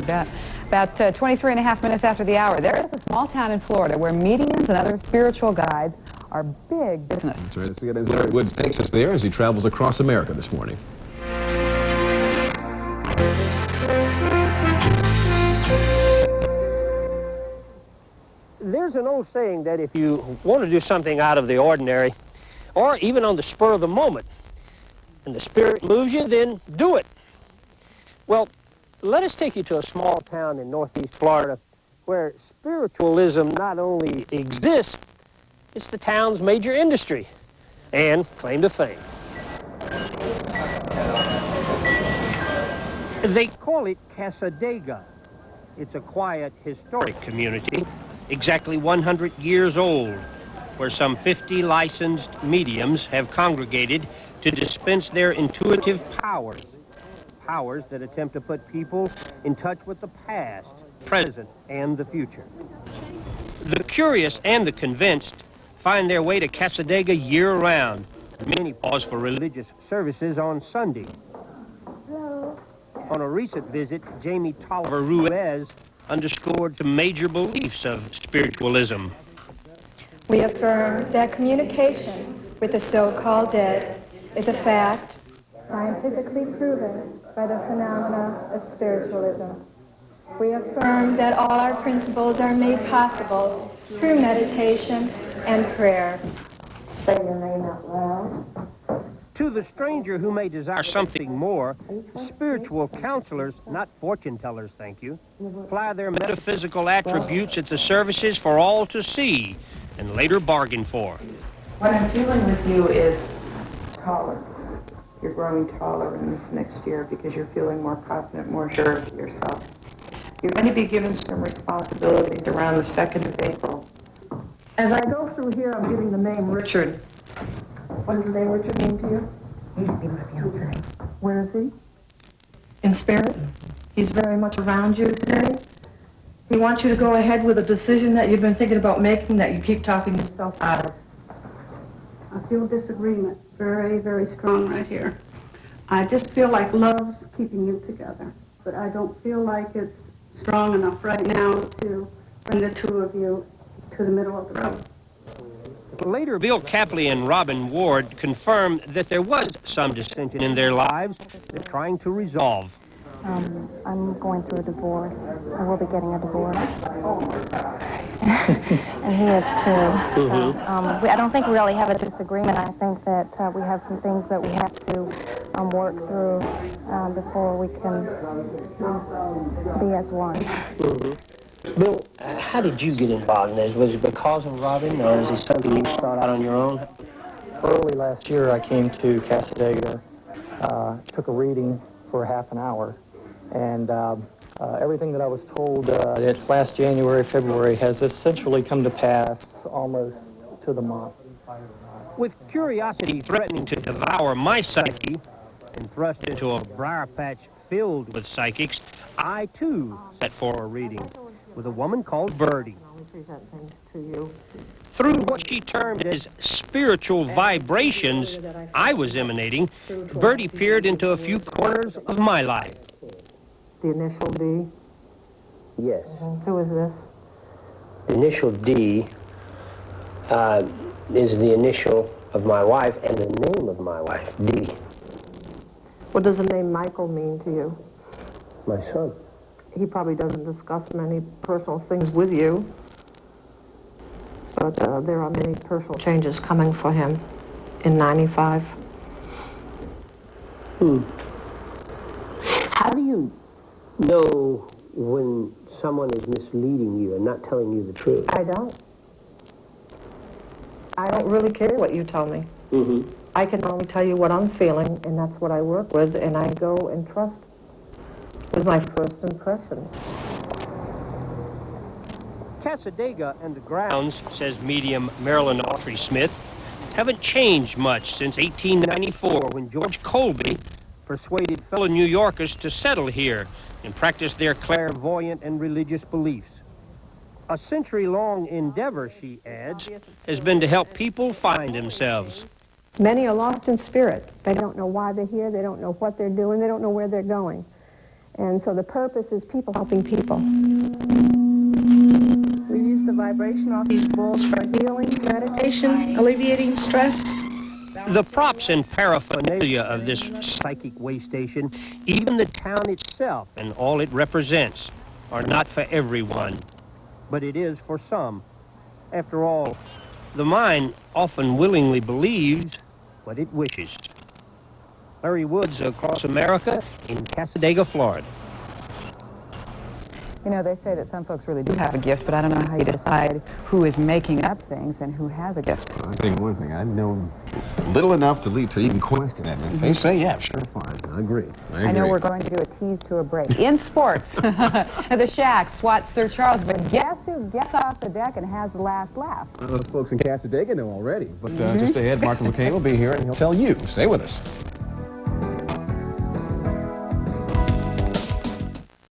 You bet. About 23 and a half minutes after the hour, there is a small town in Florida where mediums and other spiritual guides are big business. That's right. Let's get Larry Woods takes us there as he travels across America this morning. There's an old saying that if you want to do something out of the ordinary, or even on the spur of the moment, and the spirit moves you, then do it. Well, let us take you to a small town in northeast Florida where spiritualism not only exists, it's the town's major industry and claim to fame. They call it Cassadaga. It's a quiet, historic community, exactly 100 years old, where some 50 licensed mediums have congregated to dispense their intuitive powers. Powers that attempt to put people in touch with the past, present, and the future. The curious and the convinced find their way to Cassadaga year-round. Many pause for religious services on Sunday. On a recent visit, Jamie Tolliver Ruiz underscored the major beliefs of spiritualism. We affirm that communication with the so-called dead is a fact scientifically proven by the phenomena of spiritualism. We affirm that all our principles are made possible through meditation and prayer. Say your name out loud. To the stranger who may desire something more, spiritual counselors, not fortune tellers, thank you, fly their metaphysical attributes at the services for all to see and later bargain for. What I'm feeling with you is taller. You're growing taller in this next year because you're feeling more confident, more sure of yourself. You're going to be given some responsibilities around the 2nd of April. As I go through here, I'm giving the name Richard. What does the name Richard mean to you? He used to be my fiancé. Where is he? In spirit? He's very much around you today. He wants you to go ahead with a decision that you've been thinking about making that you keep talking yourself out of. I feel disagreement very, very strong right here. I just feel like love's keeping you together, but I don't feel like it's strong enough right now to bring the two of you to the middle of the road. Later, Bill Capley and Robin Ward confirmed that there was some dissension in their lives they're trying to resolve. I'm going through a divorce. I will be getting a divorce. And he is too. So, I don't think we really have a disagreement. I think that we have some things that we have to work through before we can be as one. Bill, how did you get involved in this? Was it because of Robin, or is it something you started out on your own? Early last year, I came to Cassadaga, took a reading for half an hour, and everything that I was told last January, February has essentially come to pass almost to the month. With curiosity threatening to devour my psyche and thrust into a briar patch filled with psychics, I too set for a reading with a woman called Birdie. Through what she termed as spiritual vibrations I was emanating, Birdie peered into a few corners of my life. The initial D? Yes. Who is this? The initial D is the initial of my wife and the name of my wife, D. What does the name Michael mean to you? My son. He probably doesn't discuss many personal things with you, but there are many personal changes coming for him in 95. How do you know when someone is misleading you and not telling you the truth? I don't. I don't really care what you tell me. I can only tell you what I'm feeling, and that's what I work with, and I go and trust with my first impressions. Cassadaga and the grounds, says medium Marilyn Autry Smith, haven't changed much since 1894 when George Colby persuaded fellow New Yorkers to settle here and practice their clairvoyant and religious beliefs. A century-long endeavor, she adds, has been to help people find themselves. Many are lost in spirit. They don't know why they're here. They don't know what they're doing. They don't know where they're going. And so the purpose is people helping people. We use the vibration off these bowls for healing, meditation, alleviating stress. The props and paraphernalia of this psychic way station, even the town itself and all it represents, are not for everyone. But it is for some. After all, the mind often willingly believes what it wishes. Larry Woods, Across America, in Cassadaga, Florida. You know, they say that some folks really do have a gift, but I don't know how you decide who is making up things and who has a gift. I'll tell you one thing. I know little enough to lead to even question that. If they say, yeah, sure, fine. I agree. I know we're going to do a tease to a break. In sports, at the Shack, swats Sir Charles, but guess who gets off the deck and has the last laugh? Those folks in Cassadaga know already. But just ahead, Mark McCain will be here, and he'll tell you. Stay with us.